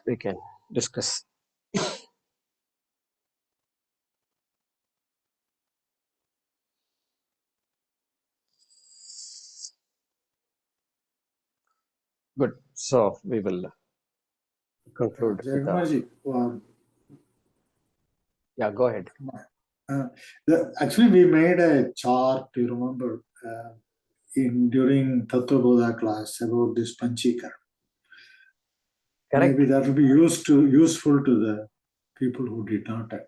we can discuss. Good. So we will conclude with Jaykumarji, yeah, go ahead. actually, we made a chart, you remember, during Tattva Bodha class about this Panchikara. Correct. Maybe that will be useful to the people who did not attend.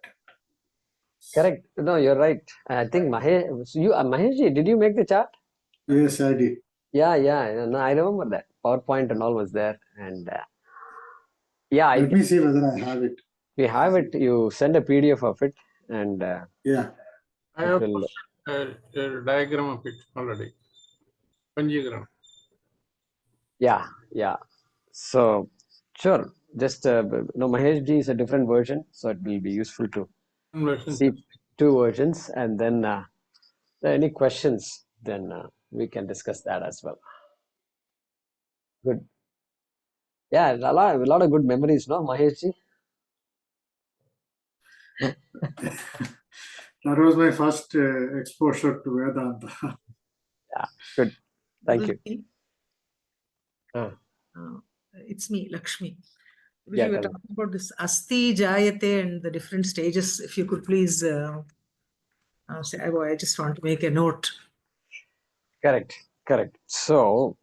Correct. No, you're right. I think Maheshji, did you make the chart? Yes, I did. Yeah. No, I remember that. PowerPoint and all was there. And yeah, Let me see whether I have it. We have it. You send a PDF of it, and yeah. I have posted a diagram of it already. Panjigram. Yeah. So sure. Just Maheshji is a different version, so it will be useful to see two versions, and then there are any questions, then we can discuss that as well. Good. Yeah, a lot of good memories, no, Maheshji? That was my first exposure to Vedanta. Yeah, good. Thank you. It's me, Lakshmi. Yeah, You were talking about this Asti, Jayate and the different stages. If you could please say, I just want to make a note. Correct. So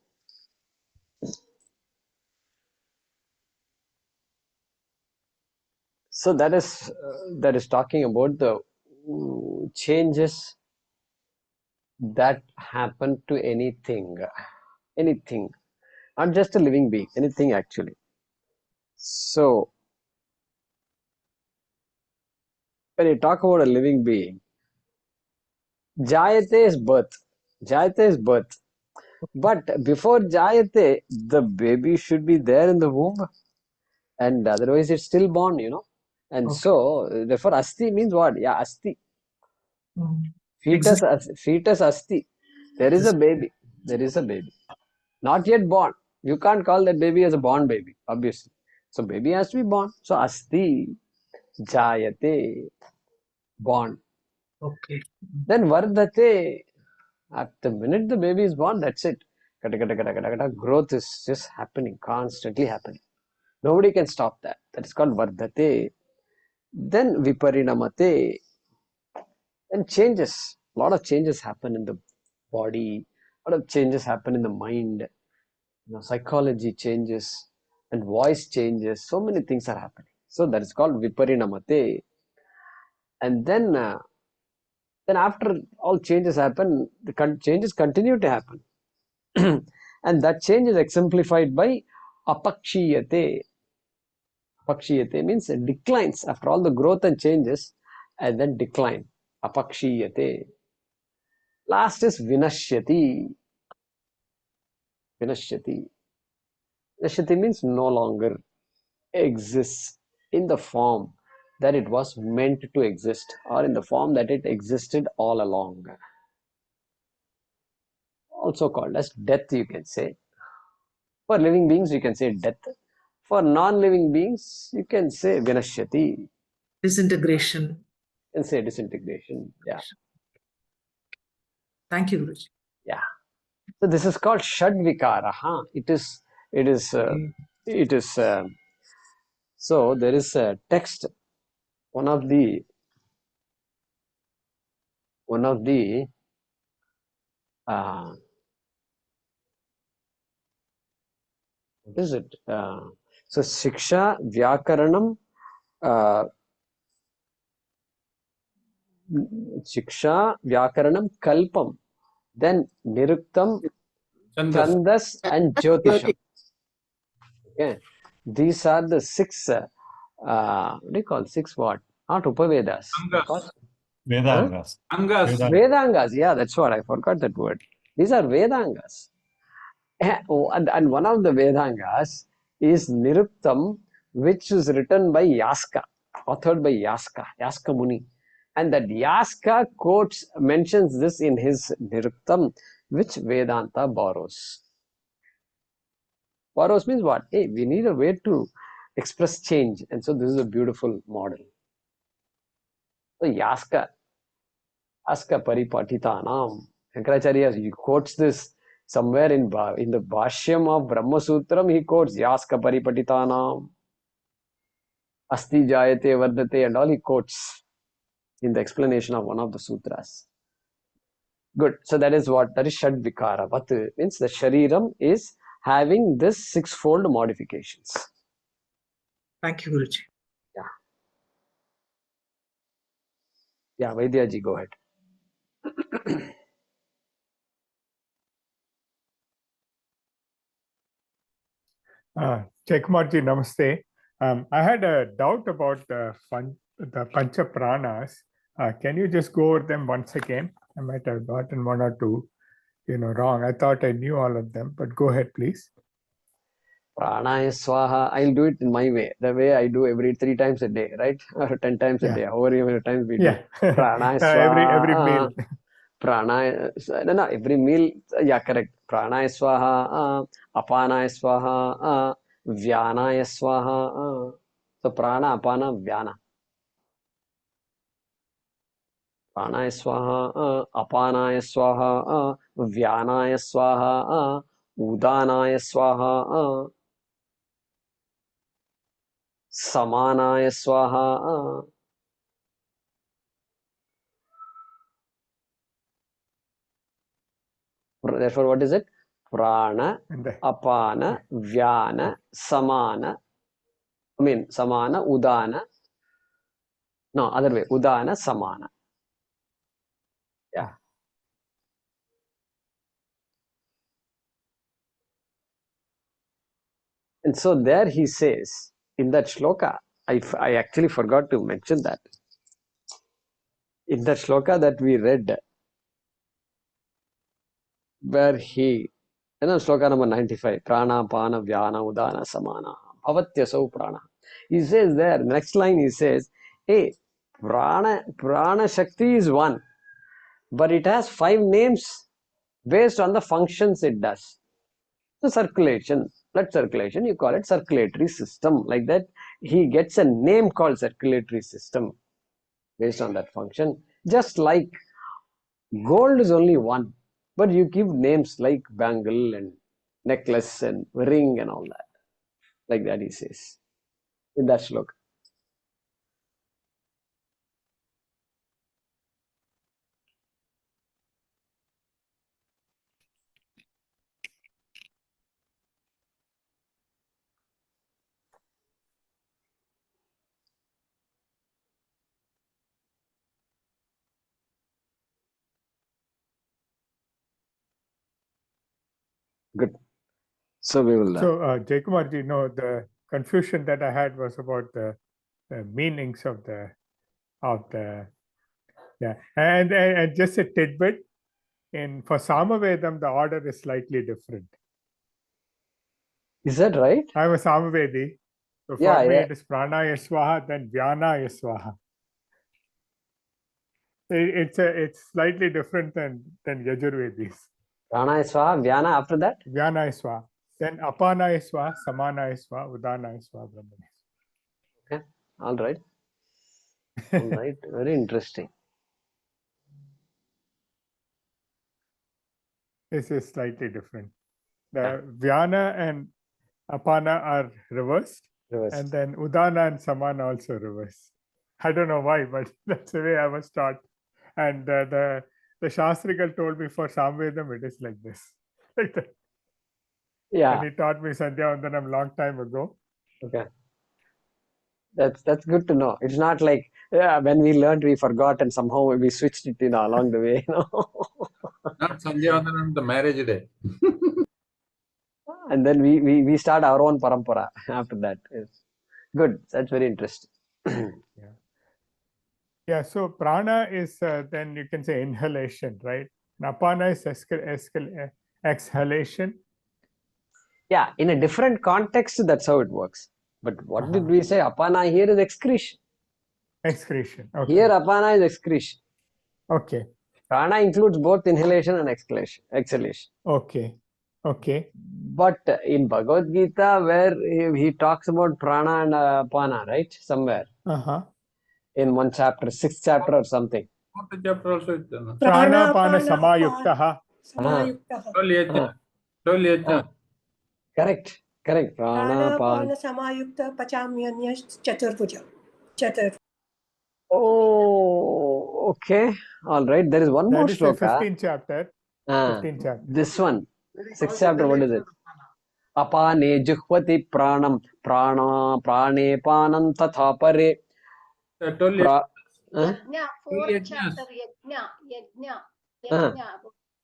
that is talking about the changes that happen to anything, not just a living being, anything actually. So when you talk about a living being, Jayate is birth. But before Jayate, the baby should be there in the womb, and otherwise it's still born, And Okay. so therefore Asti means what? Yeah, Asti. Fetus Asti. There is a baby. Not yet born. You can't call that baby as a born baby, obviously. So baby has to be born. So Asti, Jayate, born. Okay. Then Vardhate. At the minute the baby is born, that's it. Growth is just happening, constantly happening. Nobody can stop that. That is called Vardhate. Then Viparinamate. Then changes. A lot of changes happen in the body. A lot of changes happen in the mind. Psychology changes and voice changes. So many things are happening. So that is called Viparinamate. And then after all changes happen, the changes continue to happen. And that change is exemplified by apakshiyate. Apakshiyate means it declines after all the growth and changes, and then decline. Apakshiyate. Last is vinashyati. Vinashyati means no longer exists in the form that it was meant to exist, or in the form that it existed all along. Also called as death, you can say. For living beings, you can say death. For non-living beings, you can say vinashyati. Disintegration. You can say disintegration. Yeah. Thank you, Guruji. Yeah. So this is called Shadvikara. It is. So there is a text. One of the. What is it? So Shiksha, Vyakaranam, Kalpam, then Niruktam, Chandas, and Jyotisham. Okay, these are the six. What do you call 6 what? Not Upavedas. Vedangas. Vedangas. Yeah, that's what I forgot that word. These are Vedangas. And one of the Vedangas is Niruktam, which is written by Yaska, authored by Yaska Muni. And that Yaska mentions this in his Niruktam, which Vedanta borrows. Borrows means what? Hey, we need a way to express change. And so this is a beautiful model. So Yaska Paripatitanam. Shankaracharya, he quotes this somewhere in the Bhashyam of Brahma Sutram, he quotes Yaska Paripatitanam, Asti Jayate Vardate, and all he quotes in the explanation of one of the sutras. Good. So that is Shad Vikara. What means the Shariram is having this sixfold modifications. Thank you, Guruji. Yeah, Vaidyaji, go ahead. Jaykumarji, namaste. I had a doubt about the Pancha Pranas. Can you just go over them once again? I might have gotten one or two, wrong. I thought I knew all of them, but go ahead, please. Pranaya Swaha, I'll do it in my way, the way I do every 3 times a day, right? Or 10 times a day, however many times we do. Pranaya Swaha. every meal. Pranaya, no, every meal, yeah, correct. Pranaya Swaha, Apanaya Swaha, Vyanaya Swaha. So Prana, Apana, Vyana. Pranaya Swaha, Apanaya Swaha, Vyanaya Swaha, Udanaya Swaha, Samanaya Swaha. Therefore, what is it? Prana, Apana, Vyana, Samana. I mean, Samana, Udana. No, other way. Udana, Samana. Yeah. And so there he says, in that shloka, I actually forgot to mention that. In that shloka that we read, where he, shloka number 95, Prana, Pana, Vyana, Udana, Samana, Bhavatyasau Prana. He says there, next line he says, hey, Prana Shakti is one, but it has 5 names based on the functions it does. So circulation, blood circulation, you call it circulatory system. Like that, he gets a name called circulatory system based on that function. Just like gold is only one, but you give names like bangle and necklace and ring and all that. Like that he says in that shloka. Good. So we will. So, Jaykumarji, the confusion that I had was about the meanings of the yeah, and just a tidbit. For Samavedam, the order is slightly different. Is that right? I'm a Samavedi. So for me, it is Pranaya Swaha, then Vyanaya Swaha. It's slightly different than Yajurvedis. Pranaya Swaha, Vyana after that? Vyanaya Swaha. Then Apanaya Swaha, Samanaya Swaha, Udanaya Swaha, Brahmana. Okay, all right. All right, very interesting. This is slightly different. The Vyana and Apana are reversed, and then Udana and Samana also reversed. I don't know why, but that's the way I was taught. And the Shastrikal told me for Samvedam it is like this. Like that. Yeah. And he taught me Sandhya Vandanam long time ago. Okay. That's good to know. It's not like when we learned we forgot and somehow we switched it along the way. Not Sandhya Vandanam, the marriage day. And then we start our own parampara after that. Yes. Good. That's very interesting. Yeah. So prana is then you can say inhalation, right? Apana is exhalation. Yeah. In a different context, that's how it works. But what did we say? Apana here is excretion. Excretion. Okay. Here apana is excretion. Okay. Prana includes both inhalation and exhalation. Okay. Okay. But in Bhagavad Gita, where he talks about prana and apana, right? Somewhere Uh-huh. in one chapter, sixth chapter or something. Fourth chapter also is there. Pranapana samayuktaha. Samayuktaha. 12 12 Correct. Prana, Pranapana samayukta pachamyanya chaturpuja. Chatur. Oh, okay. All right. There is one more That is the shloka. 15th chapter. Ah, 15th chapter. this one, sixth chapter. What is it? Apane juhvati pranam prane panam tatha pare. 12 Pra, Yajna, fourth yajnas. chapter, Yajna.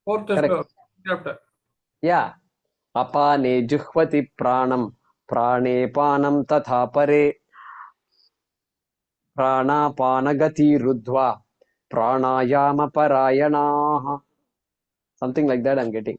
Fourth Correct. chapter. Yeah. Apane juhvati pranam prane panam tatha pare. Pranapanagati rudhva pranayama parayanaha. Something like that I'm getting.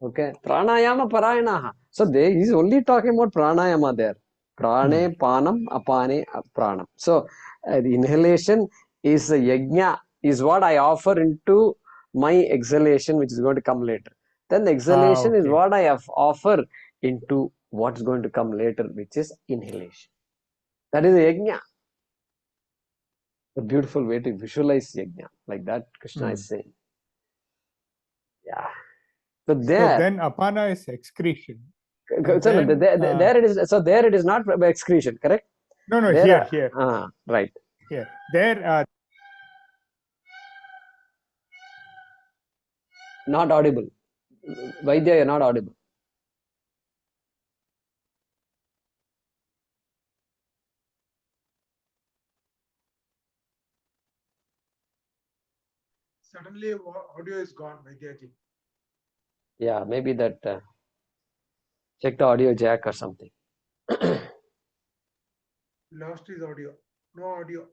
Okay. Pranayama parayanaha. So he's only talking about pranayama there. Prane panam apane pranam. So the inhalation is a yajna, is what I offer into my exhalation, which is going to come later. Then the exhalation is okay. what I offer into what's going to come later, which is inhalation. That is a yajna. A beautiful way to visualize yajna. Like that, Krishna is saying. Yeah. So there. So then apana is excretion. So no, there it is. So there it is not excretion, correct? No, There, here. Right. Here. There Not audible. Vaidya, you're not audible. Suddenly audio is gone, Vaidyaji. Yeah, maybe that. Check the audio jack or something. Lost his audio. No audio.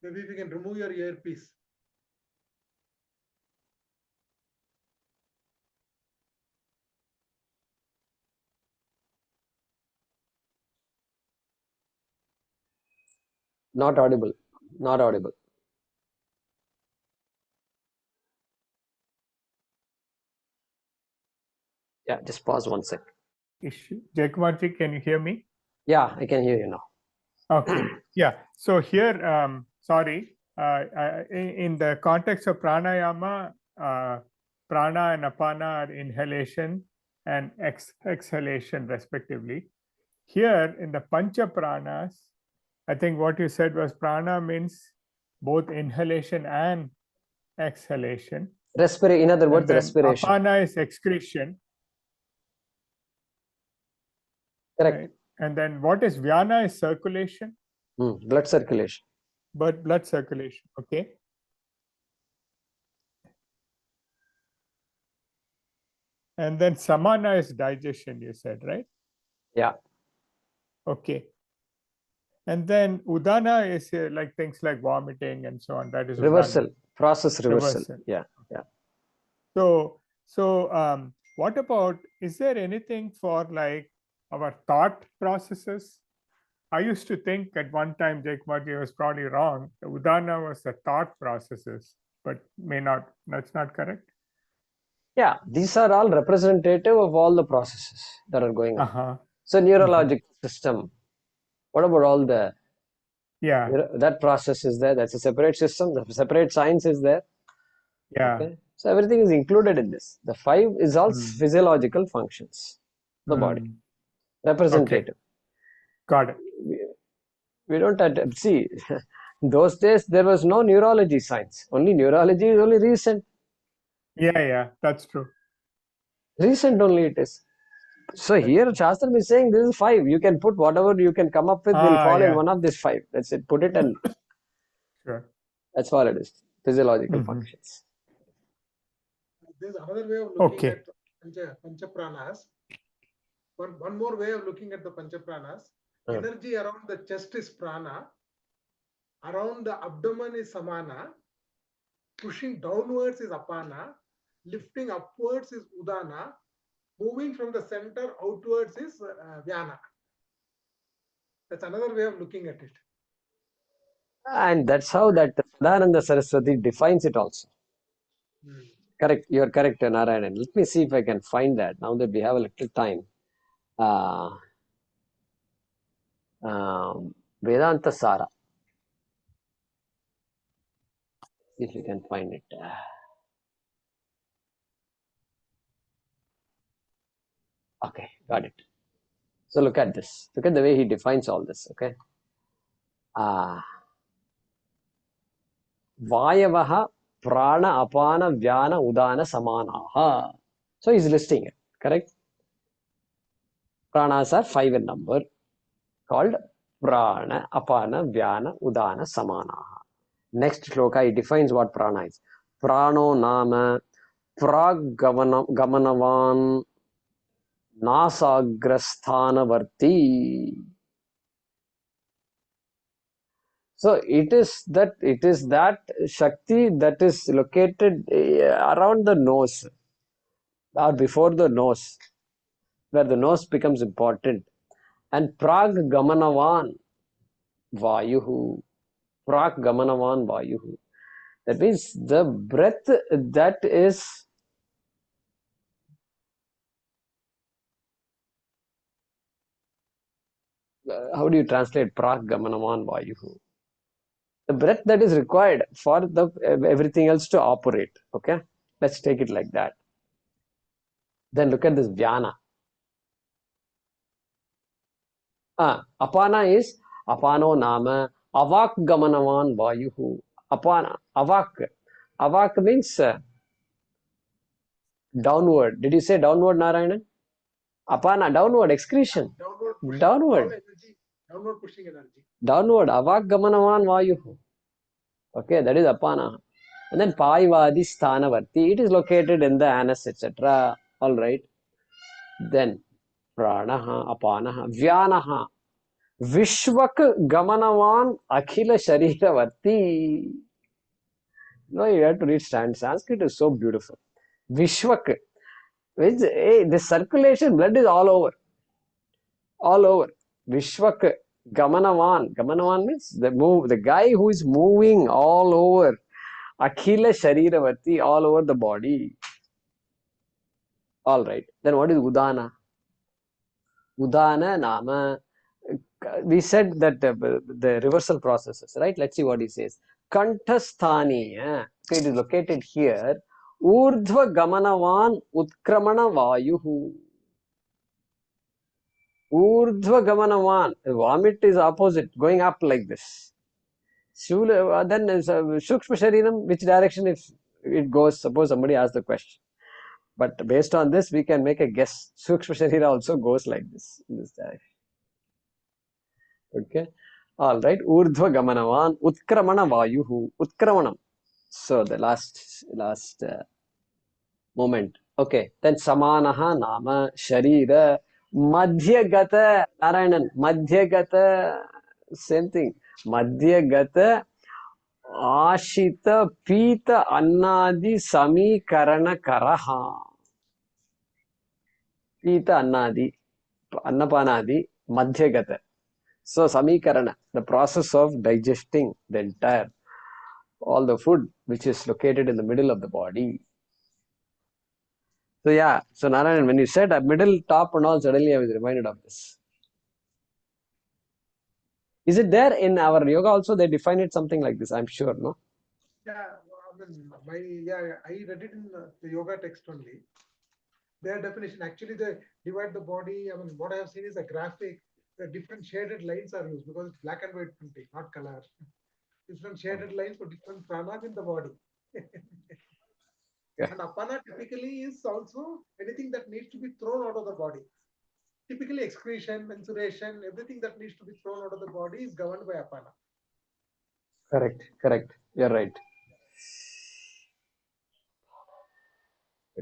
Maybe we can remove your earpiece. Not audible. Not audible. Yeah, just pause 1 sec. issue. Jayakumarji, can you hear me? Yeah, I can hear you now. Okay. Yeah. So here, sorry, in the context of pranayama, prana and apana are inhalation and exhalation respectively. Here in the pancha pranas, I think what you said was prana means both inhalation and exhalation. In other words, respiration. Apana is excretion. Correct. Right? And then what is vyana is circulation. Blood circulation. But blood circulation. Okay. And then samana is digestion, you said, right? Yeah. Okay. And then udana is like things like vomiting and so on. That is reversal. udana. Process reversal. Yeah. So what about, is there anything for like our thought processes? I used to think at one time, Jayakumarji was probably wrong. The udana was the thought processes, but that's not correct. Yeah, these are all representative of all the processes that are going on. So neurological system, what about all the, that process is there, that's a separate system, the separate science is there. Yeah. Okay? So everything is included in this. The 5 is all physiological functions, the body, representative. Okay. Got it. We don't see, those days there was no neurology science, only neurology is only recent. Yeah, that's true. Recent only it is. So here Shastram is saying this is 5. You can put whatever you can come up with will fall in one of these 5. That's it. Put it and that's all it is. Physiological functions. There's another way of looking at Pancha Pranas. One more way of looking at the Pancha Pranas. Energy around the chest is prana. Around the abdomen is samana. Pushing downwards is apana. Lifting upwards is udana. Moving from the center outwards is vyana. That's another way of looking at it. And that's how that Sadananda Saraswati defines it also. Correct. You're correct, Narayanan. Let me see if I can find that now that we have a little time. Vedanta Sara. If you can find it. Okay, got it. So look at this. Look at the way he defines all this. Okay. Vayavaha prana apana vyana udana samanaha. So he's listing it. Correct. Pranas are 5 in number, called prana apana vyana udana samanaha. Next shloka he defines what prana is. Prano nama prag gamanavan nasagrasthanavarti. So it is that Shakti that is located around the nose or before the nose, where the nose becomes important. And prag gamanavan vayuhu. Prag gamanavan vayuhu. That means the breath that is how do you translate prag gamanavan vayuhu? The breath that is required for the everything else to operate. Okay, let's take it like that. Then look at this vyana. Apana is apano nama avak gamanavan vayuhu. Apana, avak. Avak means downward. Did you say downward, Narayanan? Apana, downward, excretion. Downward. Downward pushing energy. Downward, avak gamanavan vayuhu. Okay, that is apana. And then paivadi sthanavarti. It is located in the anus, etc. All right. Then pranaha, apanaha, vyanaha. Vishwak gamanavan akhila shariravarti. No, you have to read Sanskrit is so beautiful. Vishwak. Which, the circulation, blood is all over. All over. Vishwak gamanavan. Gamanavan means the guy who is moving all over. Akhila Shariravati, all over the body. All right. Then what is Udana? Udana Nama. We said that the reversal processes, right? Let's see what he says. Kanthasthani. Okay, it is located here. Urdhva Gamanavan Utkramana Vayuhu. Urdhva Gamanavan. Vomit is opposite, going up like this. Then Shukshma Shariram, which direction if it goes? Suppose somebody asks the question. But based on this, we can make a guess. Sukshma Sharira also goes like this, in this direction. Okay. All right. Urdhva Gamanavan, Utkramana Vayuhu, Utkramanam. So the last moment. Okay. Then Samanaha Nama Sharira Madhyagata Narayanan. Madhyagata, same thing. Madhyagata Ashita Pita Annadi Samikarana Karaha. Pita Annadi, Annapanadi, Madhyagata. So Samikarana, the process of digesting the entire, all the food which is located in the middle of the body. So yeah, so Narayan, when you said a middle, top and all, suddenly I was reminded of this. Is it there in our yoga also? They define it something like this, I'm sure, no? Yeah, I read it in the yoga text only. Their definition, actually they divide the body. I mean, what I have seen is a graphic. The different shaded lines are used because it's black and white printing, not color. Different shaded lines for different pranas in the body. Yeah. And apana typically is also anything that needs to be thrown out of the body. Typically excretion, mensuration, everything that needs to be thrown out of the body is governed by apana. Correct. You're right.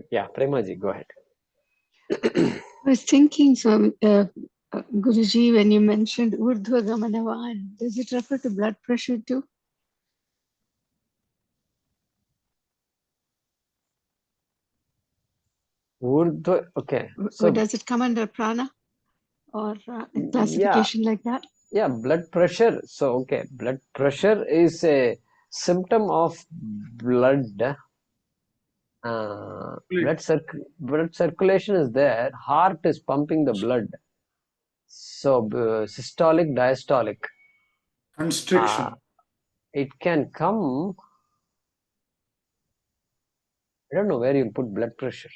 Yeah, Premaji, go ahead. I was thinking, Guruji, when you mentioned Urdhva Gamanavan, does it refer to blood pressure too? Urdhva, okay. So does it come under prana or a classification like that? Yeah, blood pressure. So, okay, blood pressure is a symptom of blood blood circulation is there. Heart is pumping the blood. So systolic, diastolic. Constriction. It can come. I don't know where you'll put blood pressure.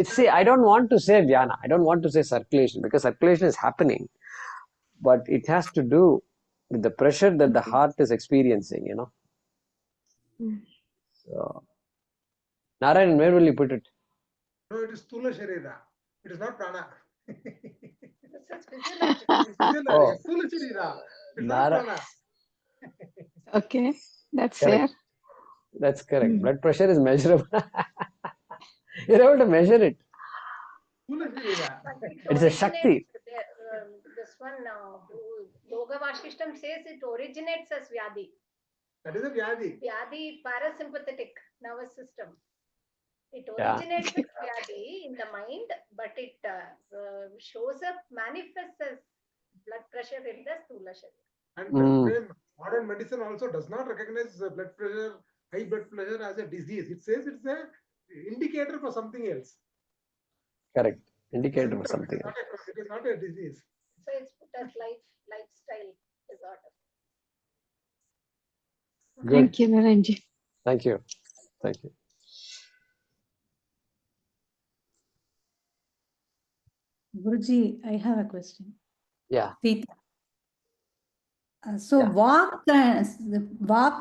See, I don't want to say Vyana. I don't want to say circulation because circulation is happening, but it has to do with the pressure that the heart is experiencing. So, Narayan, where will you put it? No, it is Stula Sharira. It is not Prana. It's physiological. It's physiological. Stula Sharira. It's not Prana. Okay, that's Correct. fair. That's correct. Blood pressure is measurable. You're able to measure it. It's a Shakti. This one, Yoga Vashishtam says it originates as Vyadi. That is a Vyadi. Vyadi, parasympathetic nervous system. It originates as Vyadi in the mind, but it shows up, manifests as blood pressure in the Stula Sharira. And modern medicine also does not recognize blood pressure, high blood pressure as a disease. It says it's a indicator for something else. Correct. Indicator for something else. It is not a disease. So it's put as lifestyle disorder. Good. Thank you, Naranji. Thank you. Thank you. Guruji, I have a question. Yeah. So Vak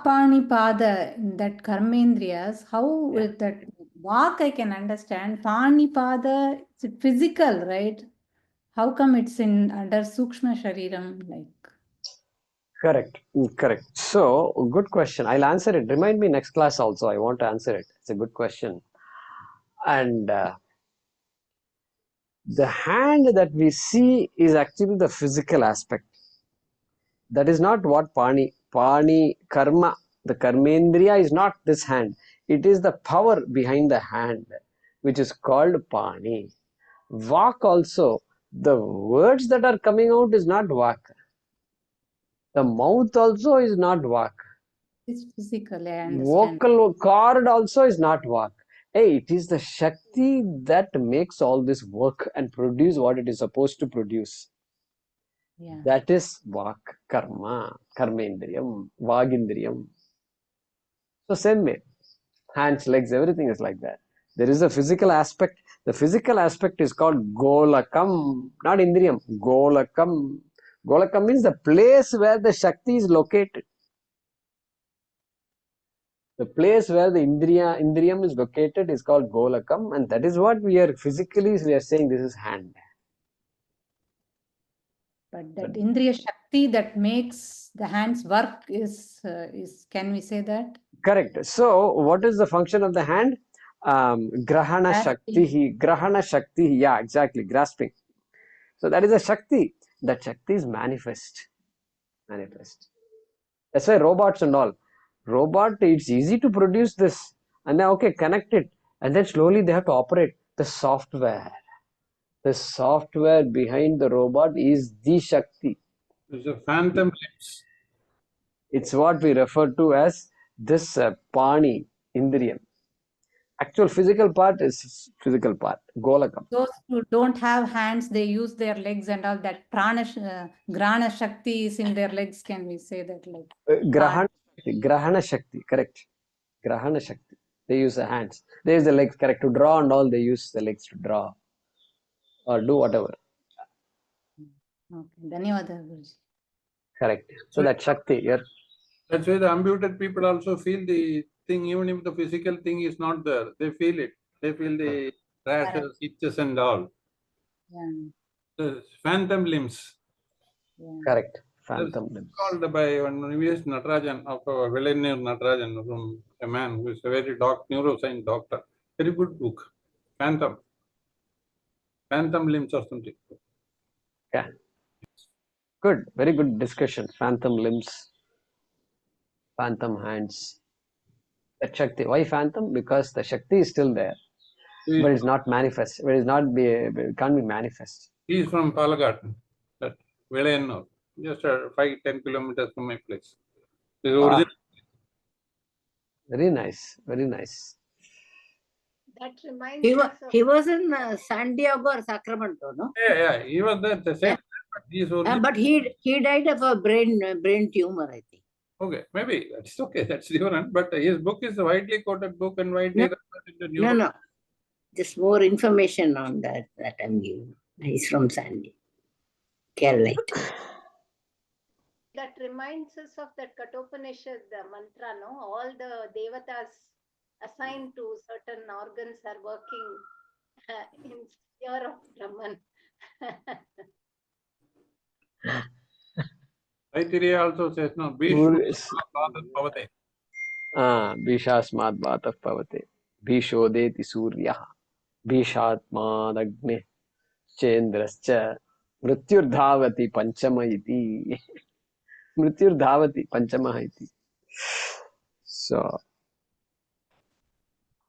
Pani Pada, that Karmendriyas, how with that Vak I can understand, Pani Pada, it's physical, right? How come it's in under Sukshma Shariram like? Correct. Correct. So, good question. I'll answer it. Remind me next class also. I want to answer it. It's a good question. And the hand that we see is actually the physical aspect. That is not what Pani Karma, the Karmendriya is not this hand. It is the power behind the hand, which is called Pani. Vak also, the words that are coming out is not Vak. The mouth also is not Vak. It's physical, I understand. Vocal cord also is not Vak. Hey, it is the Shakti that makes all this work and produce what it is supposed to produce. Yeah. That is Vak, Karma, Karmendriyam, Vagindriyam. So same way, hands, legs, everything is like that. There is a physical aspect. The physical aspect is called Golakam, not Indriyam, Golakam. Golakam means the place where the Shakti is located. The place where the Indriyam is located is called Golakam, and that is what we are saying this is hand. But that Indriya Shakti that makes the hands work is can we say that? Correct. So, what is the function of the hand? Grahana Shakti. Yeah, exactly. Grasping. So, that is a Shakti. That Shakti is manifest. That's why robots and all. Robot, it's easy to produce this. And then, okay, connect it. And then slowly they have to operate the software. The software behind the robot is the Shakti. It's a phantom lips. It's what we refer to as this Pani, Indriyam. Actual physical part is physical part, Golakam. Those who don't have hands, they use their legs and all that. Grana Shakti is in their legs, can we say that? Like Grahana Shakti, correct. Grahana Shakti. They use the hands. They use the legs, correct. To draw and all, they use the legs to draw or do whatever. Okay, Dhanyawada, Guruji. Correct. So that Shakti, yeah. That's why the amputed people also feel the thing, even if the physical thing is not there, they feel it. They feel the rashes, itches and all. Yeah. The phantom limbs. Yeah. Correct. Phantom limbs. Called by one V.S. Natarajan, of Velanur Natarajan, from a man who is a very neuroscience doctor. Very good book. Phantom limbs or something. Yeah. Good. Very good discussion. Phantom limbs. Phantom hands. That Shakti. Why phantom? Because the Shakti is still there. But it's not manifest. It can't be manifest. He is from Palakkad, that Velanur, just 5-10 kilometers from my place. Very nice. Very nice. That reminds He us of. he was in San Diego or Sacramento, no? Yeah, he was there at the same time, but he is only. But he died of a brain tumor, I think. Okay, maybe that's okay. That's different. But his book is a widely quoted book and widely referred into neuro. No. Just more information on that I'm giving. He's from San Diego, Keralite. That reminds us of that Kathopanishad mantra, no? All the devatas assigned to certain organs are working in sphere of Brahman. Aitiriya also says, no, Bhavate. Bhishasmad Bhatah Pavate. Bhishodeti Surya. Bhishatmadagne. Chendrascha. Mrityurdhavati Panchama iti. Mrityurdhavati Panchama iti. So,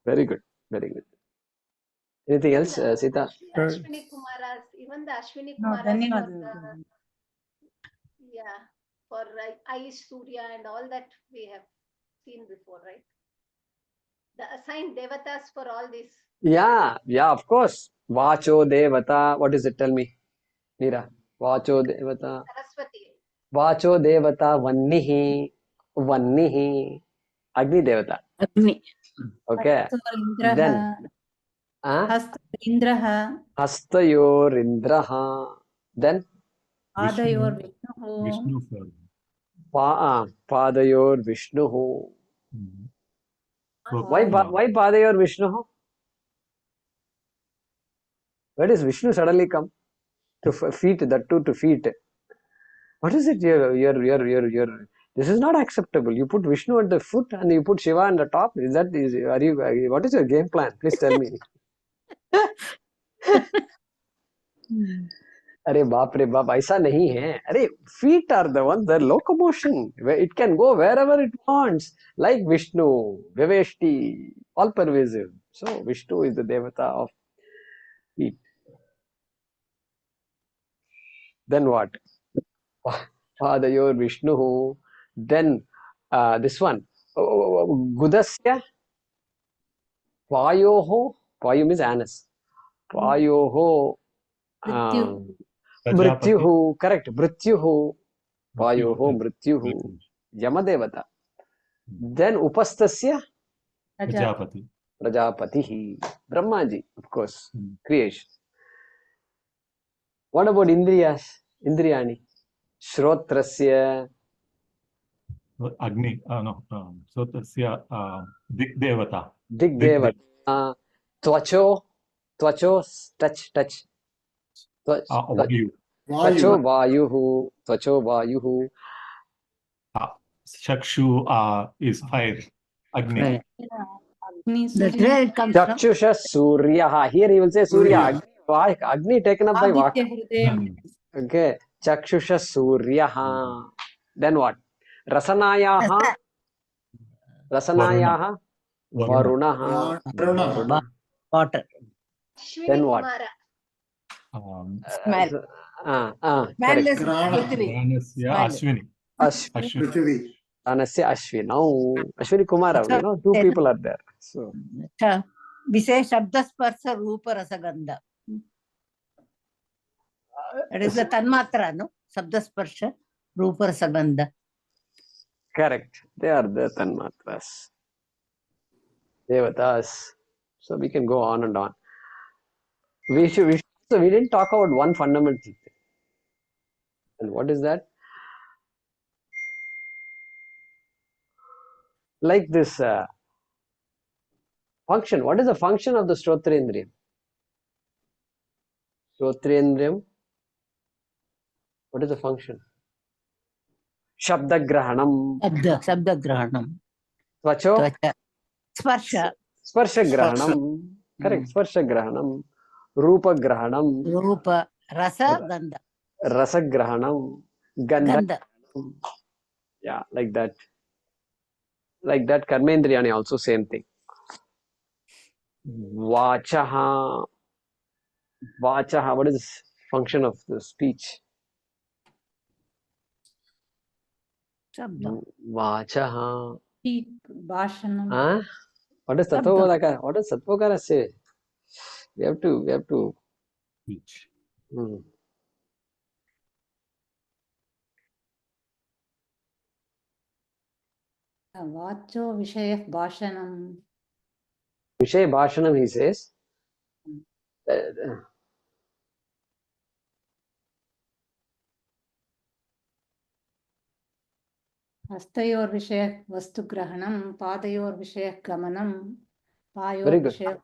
very good. Very good. Anything else, Sita? Ashwini Kumaras, even the Ashwini No, Kumaras for Aish, Surya and all that we have seen before, right? The assigned devatas for all this. Yeah, of course. Vacho Devata. What is it? Tell me, Meera. Vacho Devata. Saraswati. Vacho Devata Vannihi. Vannihi. Agni Devata. Agni. Okay. Then. Hastayorindraha. Hastayorindraha. Then. Padayor Vishnu. Padayor Vishnuhu. Why Padayor Vishnuhu? Where does Vishnu suddenly come? To feet, that too to feet. What is it? This is not acceptable. You put Vishnu at the foot and you put Shiva on the top. What is your game plan? Please tell me. अरे बाप रे बाप ऐसा नहीं है अरे feet are the ones the locomotion it can go wherever it wants like Vishnu Viveshti all pervasive so Vishnu is the devata of feet. Then what? Padayor Vishnu. Then this one Gudasya Payoho. Payu means anus. Payoho Mrityuhu. Correct. Mrityuhu. Payoho Mrityuhu. Yamadevata. Then Upastasya Prajapati. Brahmaji, of course. Creation. What about Indriyas? Indriyani. Shrotrasya Agni. No. Shrotrasya Digdevata. Digdevata. Tvacho. Touch. Vayu. Tvacho Vayuhu. Tvacho Vayuhu. Chakshu is fire. Agni. Chakshusha Surya. Here he will say Surya. Agni taken up by Vak. Okay. Chakshusha Surya. Then what? Rasanayaha. Varunaha. Water. Then what? Smell. Correct. Ashwini. Ashwini Kumara. Two people are there. So. We say Shabda Sparsa Rupa Rasagandha. That is the Tanmatra, no? Shabda Sparsha Rupa Rasagandha. Correct. They are the Tanmatras. Devatas. So we can go on and on. We didn't talk about one fundamental thing. And what is that? Like this function. What is the function of the Shrotrendriyam? Shrotrendriyam. What is the function? Shabdagrahanam. Shabdagrahanam. Tvacho. Sparsha. Sparshagrahanam. Correct. Sparshagrahanam. Rupagrahanam. Rupa. Rasa Gandha. Rasagrahanam. Gandha. Yeah, like that. Like that, Karmendriyani also same thing. Vachaha. Vachaha, what is the function of the speech? Shabda. Vachaha. Bhashanam. Huh? What does Tattvakara? What does Tattvakara say? We have to. Hmm. Vacho Vishayah Bhashanam. Vishay Bhashanam, he says. Hastayor Vishayah Vastugrahanam. Padayor Vishayah Gamanam. Very Payor good. Vishayah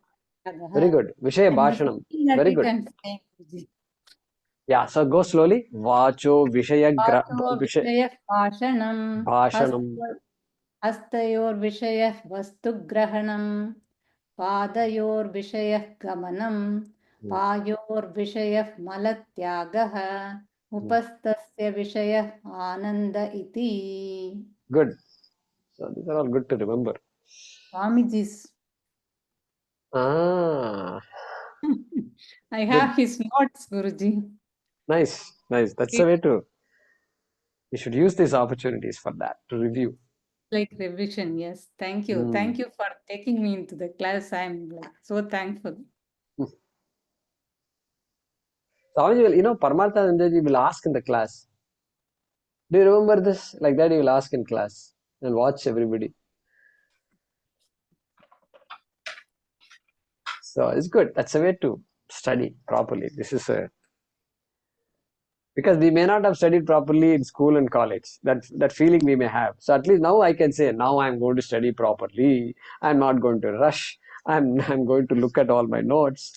Very good. Vishay Bhashanam. Very good. Yeah, so go slowly. Vacho Vishaya Vacho Vishayah Bhashanam. Bhashanam. Hastayor Vishayah Vastugrahanam. Padayor Vishayah Gamanam. Payor Vishayah Malatyagaha. Upastasya Vishayah Ananda iti. Good. So these are all good to remember. Swamiji's. Ah. I have his notes, Guruji. Nice. Nice. That's the way to. You should use these opportunities for that, to review. Like revision, yes. Thank you. Thank you for taking me into the class. I'm like so thankful. Swamiji will, Paramarthanandaji will ask in the class. Do you remember this? Like that, he will ask in class and watch everybody. So it's good. That's a way to study properly. This is because we may not have studied properly in school and college. That feeling we may have. So at least now I can say, now I'm going to study properly. I'm not going to rush. I'm going to look at all my notes.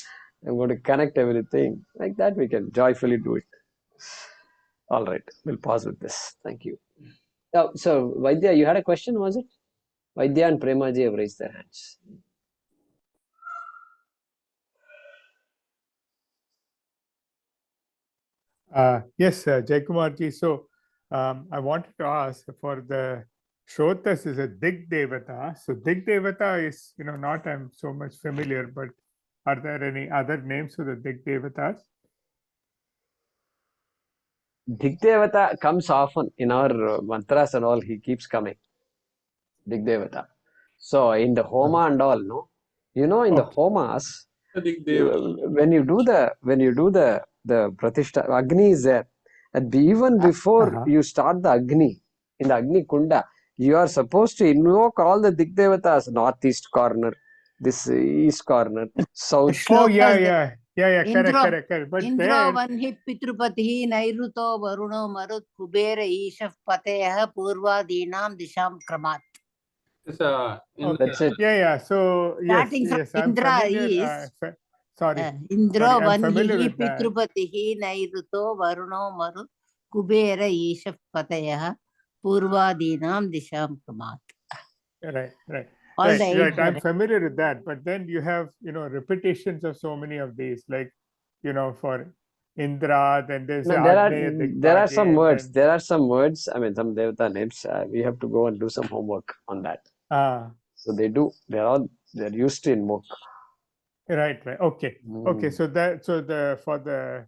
I'm going to connect everything. Like that, we can joyfully do it. All right, we'll pause with this. Thank you. So Vaidya, you had a question, was it? Vaidya and Premaji have raised their hands. Yes, Jaykumarji. So I wanted to ask for the Shrotas is a Dig Devata. So Dig Devata is, not I'm so much familiar, but are there any other names for the Dig Devatas? Digdevata comes often in our mantras and all. He keeps coming. Digdevata. So in the Homa and all, no, in the Homas, when you do the Pratishta, Agni is there. And even before you start the Agni, in the Agni Kunda, you are supposed to invoke all the Digdevatas, northeast corner, this east corner, south. Oh, yeah. Correct. But Indro Vanhi Pitrupati Nairuto Varuno Marut Kubera Ishaf Pateha Purva Dinam Disham Kramat. That's it. Yeah. So Starting yes, from I'm Indra familiar. is Sorry. Indro I'm familiar Vanhi with that. Pitrupati Nairuto Varuno Marut Kubera Ishaf Pateha Purva Dinam Disham Kramat. Right. Right. I'm familiar with that, but then you have repetitions of so many of these, like for Indra, then there's There are some words. There are some words. I mean, some Devata names. We have to go and do some homework on that. So they do. They're used to invoke. Right. Okay. So for the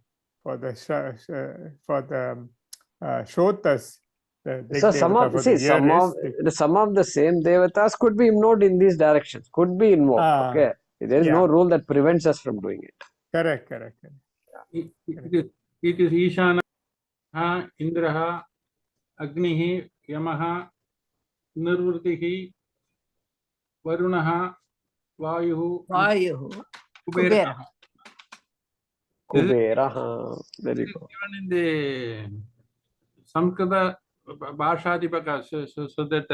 Shrotas. So some of the same Devatas could be invoked in these directions. Could be invoked. Okay. There is no rule that prevents us from doing it. Correct. It is Ishana, Indraha, Agnihi, Yamaha, Nirvrtihi, Varunaha, Vayuhu, Kubera. Kubera. There you go. Even in the Samskrita Bhashadipaka, so that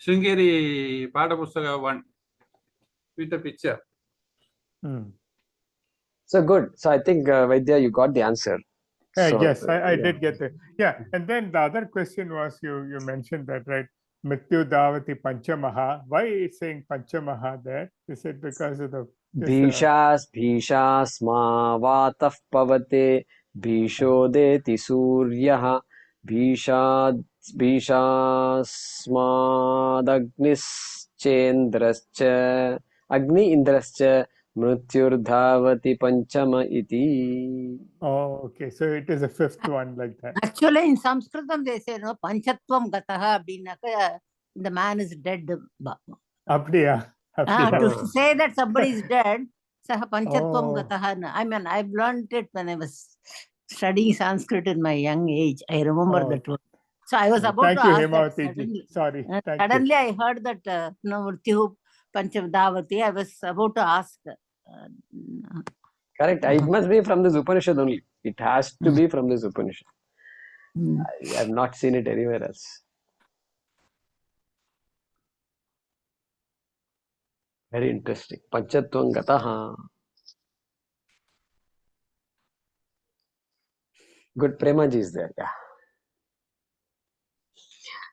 Sringeri Padapustaka one with a picture. So good. So I think Vaidya, you got the answer. Yes, I did get it. Yeah, and then the other question was you mentioned that, right? Mrityu Davati Panchamaha. Why it's saying Panchamaha there? Is it because of the Bhishas Bhishasma Vatah Pavate Bhishodeti Suryaha Bhishasmadagnischendrascha Agni Indrascha Mrityurdhavati Panchama iti. Oh, okay. So it is a fifth one like that. Actually, in Sanskritam, they say, no, Panchatvam Gataha Abhinaka the man is dead. Abdiya. To say that somebody is dead, saha panchatvam Oh. gataha. I mean, I've learned it when I was studying Sanskrit in my young age. I remember that one. So I was about Thank to you, ask that Hemavati ji. suddenly. Sorry. Thank Suddenly you. I heard that Murtyu Panchavdavati. I was about to ask. Correct. It must be from this Upanishad only. It has to be from this Upanishad. I have not seen it anywhere else. Very interesting. Panchatvam gataha. Good. Premaji is there. Yeah.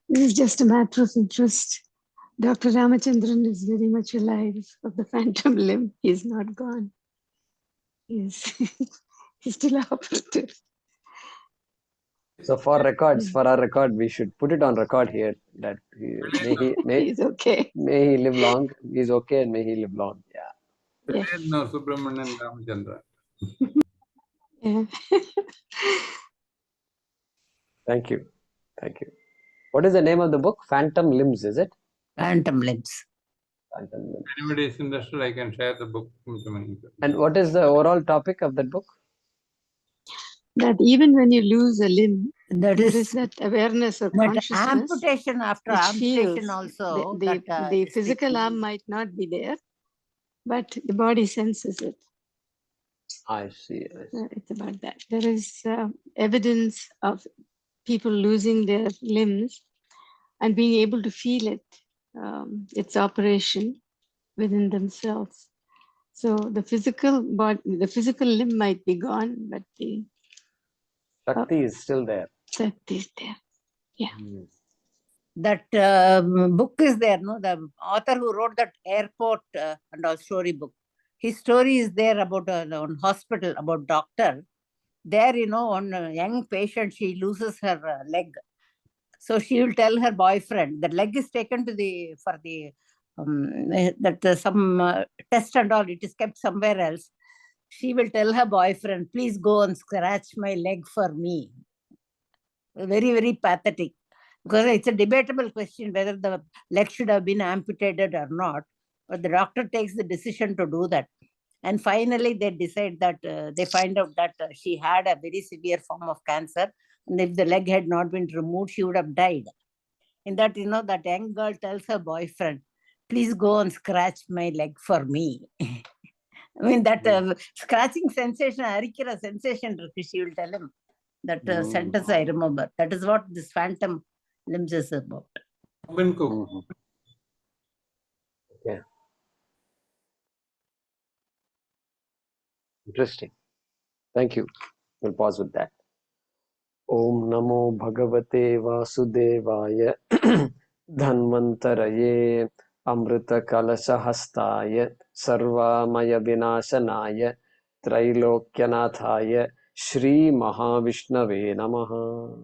This is just a matter of interest. Dr. Ramachandran is very much alive of the phantom limb. He's not gone. He's still operative. So for records, for our record, we should put it on record here that He's okay. May he live long. He's okay and may he live long. Yeah. Yes. No, Subramanian Ramachandra. Yeah. Thank you. Thank you. What is the name of the book? Phantom Limbs, is it? Phantom Limbs. Phantom Limbs. If anybody is interested, I can share the book. And what is the overall topic of that book? That even when you lose a limb, that there is that awareness or that consciousness. amputation after which amputation feels also. the physical arm might not be there, but the body senses it. I see. It's about that. There is evidence of people losing their limbs and being able to feel it, its operation within themselves. So the physical body, the physical limb might be gone, but the Shakti is still there. Shakti is there. Yeah. That book is there, no? The author who wrote that airport and all story book. His story is there about on hospital, about doctor. There, on a young patient, she loses her leg. So she will tell her boyfriend that leg is taken to some test and all. It is kept somewhere else. She will tell her boyfriend, please go and scratch my leg for me. Very, very pathetic. Because it's a debatable question whether the leg should have been amputated or not. But the doctor takes the decision to do that. And finally, they decide that they find out that she had a very severe form of cancer. And if the leg had not been removed, she would have died. In that, that young girl tells her boyfriend, please go and scratch my leg for me. I mean, that scratching sensation, arikira sensation, she will tell him. That sentence I remember. That is what this phantom limbs is about. Okay. Interesting. Thank you. We'll pause with that. Om Namo Bhagavate Vasudevaya Dhanvantaraye Amrita Kalasahastaya Sarvamaya Vinashanaya Trailokyanataya Shri Mahavishnave Namaha.